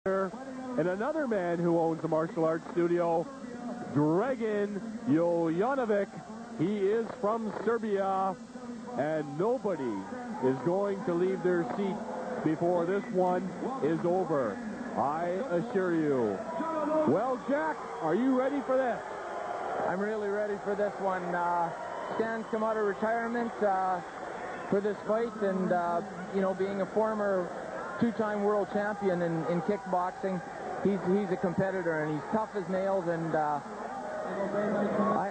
And another man who owns a martial arts studio, Dragon Jovanovich. He is from Serbia, and nobody is going to leave their seat before this one is over, I assure you. Well, Jack, are you ready for this? I'm really ready for this one. Stan's come out of retirement for this fight, and you know, being a former two-time world champion in kickboxing, he's a competitor, and he's tough as nails, and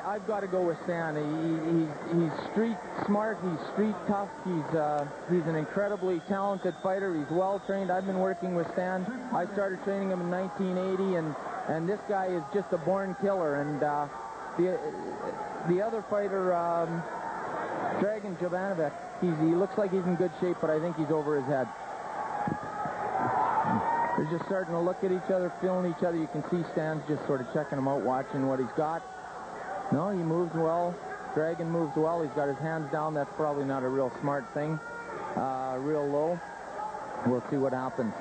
I've got to go with Stan. He's street smart, he's street tough, he's an incredibly talented fighter, he's well trained. I've been working with Stan. I started training him in 1980, and this guy is just a born killer. And the other fighter, Dragon Jovanovich, he looks like he's in good shape, but I think he's over his head. They're just starting to look at each other, feeling each other. You can see Stan's just sort of checking him out, watching what he's got. No, he moves well. Dragon moves well. He's got his hands down. That's probably not a real smart thing. Real low. We'll see what happens.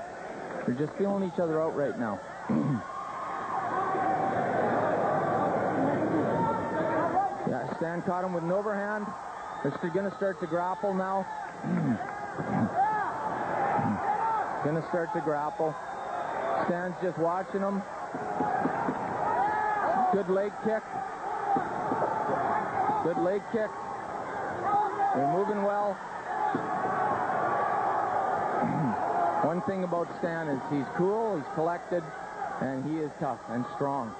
They're just feeling each other out right now. Yeah, Stan caught him with an overhand. They're going to start to grapple now. Going to start to grapple. Stan's just watching him. Good leg kick. Good leg kick. They're moving well. One thing about Stan is he's cool, he's collected, and he is tough and strong.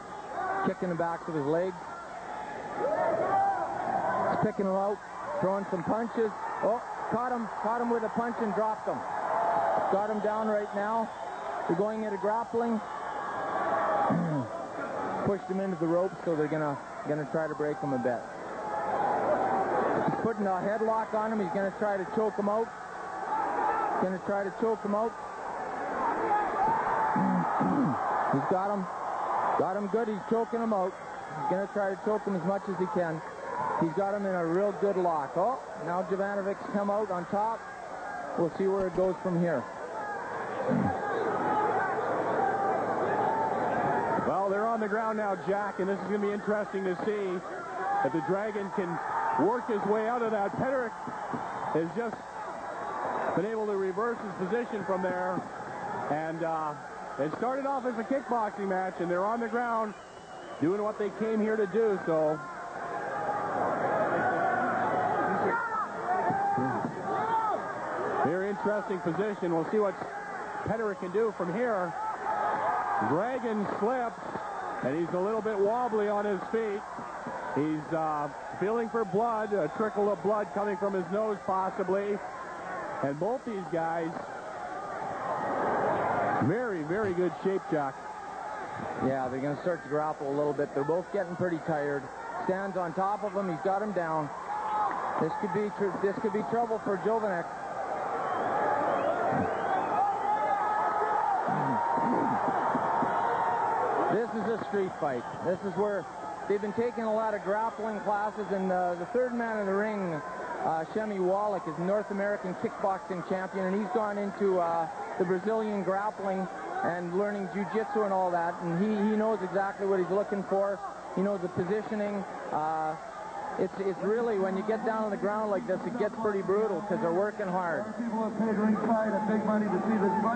Kicking the backs of his legs. He's picking him out, throwing some punches. Oh, caught him with a punch and dropped him. Got him down right now. They're going into grappling. Pushed him into the ropes, so they're gonna try to break him a bit. He's putting a headlock on him. He's gonna try to choke him out. He's got him good. He's choking him out. He's gonna try to choke him as much as he can. He's got him in a real good lock. Oh, now Jovanovich's come out on top. We'll see where it goes from here. Well, they're on the ground now, Jack, and this is going to be interesting to see if the Dragon can work his way out of that. Peterec has just been able to reverse his position from there, and it started off as a kickboxing match, and they're on the ground doing what they came here to do, so... Very interesting position. We'll see what Peterec can do from here. Dragon slips, and he's a little bit wobbly on his feet. He's feeling for blood, a trickle of blood coming from his nose possibly. And both these guys, very, very good shape, Jack. Yeah, they're going to start to grapple a little bit. They're both getting pretty tired. Stan's on top of him. He's got him down. This could be trouble for Jovanovich. This is a street fight. This is where they've been taking a lot of grappling classes, and the third man in the ring, Shemi Wallach, is North American kickboxing champion, and he's gone into the Brazilian grappling and learning jiu-jitsu and all that, and he knows exactly what he's looking for. He knows the positioning. It's really, when you get down on the ground like this, it gets pretty brutal because they're working hard. You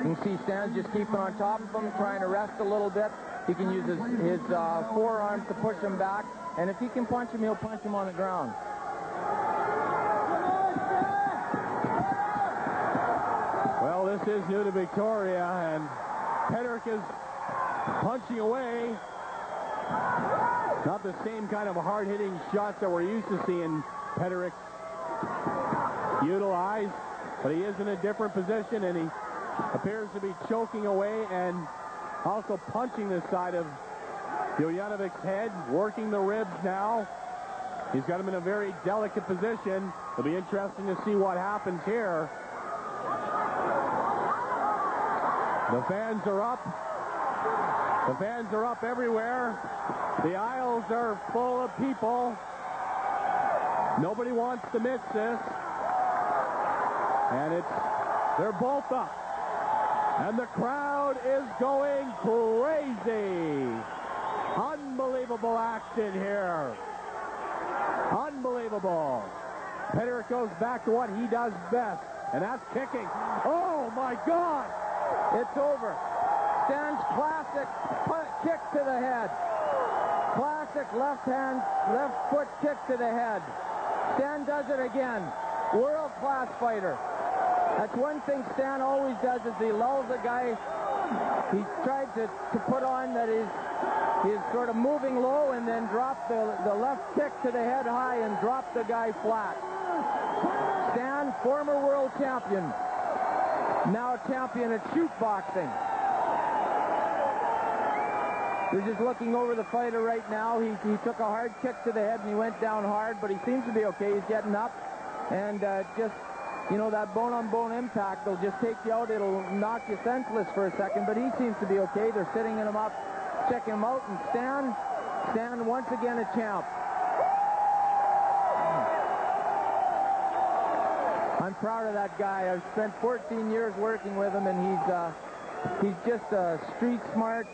can see Stan just keeping on top of him, trying to rest a little bit. He can use his forearms to push him back, and if he can punch him, he'll punch him on the ground. Well, this is new to Victoria, and Peterec is punching away. Not the same kind of hard-hitting shots that we're used to seeing Peterec utilize, but he is in a different position, and he appears to be choking away and also punching the side of Jovanovich's head, working the ribs now. He's got him in a very delicate position. It'll be interesting to see what happens here. The fans are up. The fans are up everywhere. The aisles are full of people. Nobody wants to miss this. And they're both up. And the crowd crowd is going crazy. Unbelievable action here. Unbelievable. Peterec goes back to what he does best, and that's kicking. Oh, my God. It's over. Stan's classic kick to the head. Classic left foot kick to the head. Stan does it again. World-class fighter. That's one thing Stan always does, is he lulls a guy. He tried to put on that he's sort of moving low and then drop the left kick to the head high and drop the guy flat. Stan, former world champion, now champion at shoot boxing. We're just looking over the fighter right now. He took a hard kick to the head and he went down hard, but he seems to be okay. He's getting up, and just, you know, that bone-on-bone impact will just take you out. It'll knock you senseless for a second, but he seems to be okay. They're sitting him up, checking him out, and Stan once again a champ. I'm proud of that guy. I've spent 14 years working with him, and he's just a street-smart,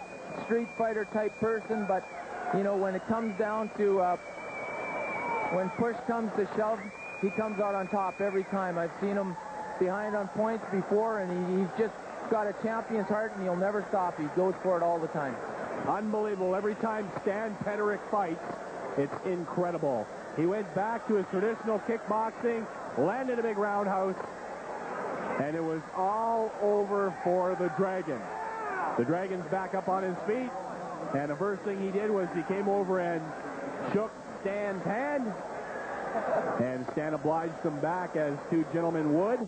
street fighter type person, but, you know, when it comes down to, when push comes to shove, he comes out on top every time. I've seen him behind on points before, and he's just got a champion's heart, and he'll never stop. He goes for it all the time. Unbelievable. Every time Stan Peterec fights, it's incredible. He went back to his traditional kickboxing, landed a big roundhouse, and it was all over for the Dragon. The Dragon's back up on his feet, and the first thing he did was he came over and shook Stan's hand, and Stan obliged him back, as two gentlemen would.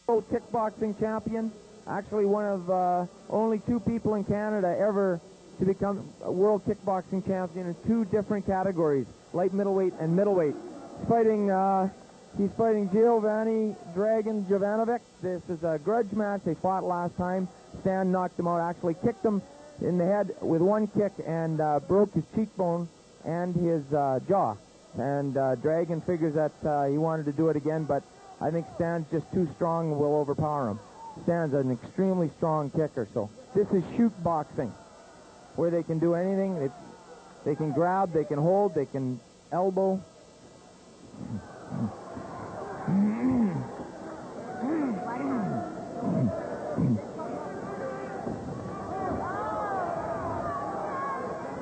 World kickboxing champion, actually one of only two people in Canada ever to become a world kickboxing champion in two different categories, light middleweight and middleweight. He's fighting Dragon Jovanovich. This is a grudge match. They fought last time. Stan knocked him out, actually kicked him in the head with one kick, and broke his cheekbone and his jaw. And Dragon figures that he wanted to do it again, but I think Stan's just too strong and will overpower him. Stan's an extremely strong kicker, so this is shoot boxing, where they can do anything. They can grab, they can hold, they can elbow.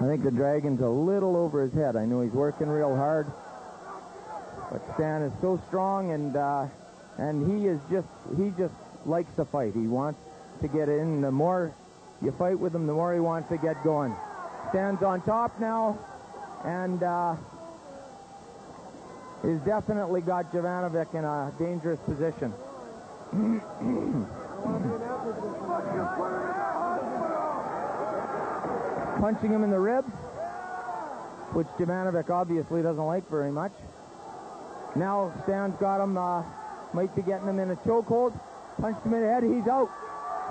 I think the Dragon's a little over his head. I know he's working real hard, but Stan is so strong, and he just likes to fight. He wants to get in. The more you fight with him, the more he wants to get going. Stan's on top now, and he's definitely got Jovanovich in a dangerous position. Punching him in the ribs, which Jovanovich obviously doesn't like very much. Now Stan's got him, might be getting him in a chokehold. Punched him in the head. He's out.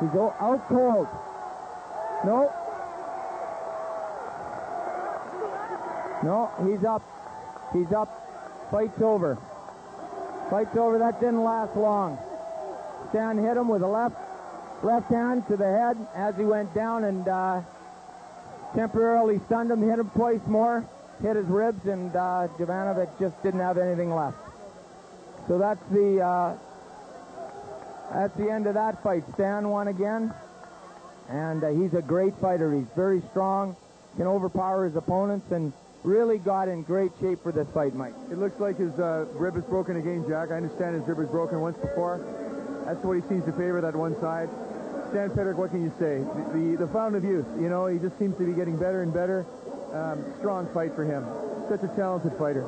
He's out cold. No. No, he's up. He's up. Fight's over. Fight's over. That didn't last long. Stan hit him with a left hand to the head as he went down, and temporarily stunned him, hit him twice more, hit his ribs, and Jovanovich just didn't have anything left. So that's the end of that fight. Stan won again, and he's a great fighter. He's very strong, can overpower his opponents, and really got in great shape for this fight, Mike. It looks like his rib is broken again, Jack. I understand his rib was broken once before. That's what he seems to favor, that one side. Stan Peterec, what can you say? The fountain of youth, you know, he just seems to be getting better and better. Strong fight for him. Such a talented fighter.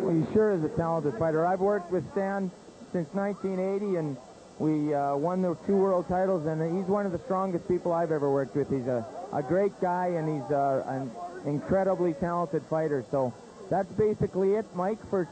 Well, he sure is a talented fighter. I've worked with Stan since 1980, and we won the 2 world titles, and he's one of the strongest people I've ever worked with. He's a great guy, and he's an incredibly talented fighter. So that's basically it, Mike, for tonight.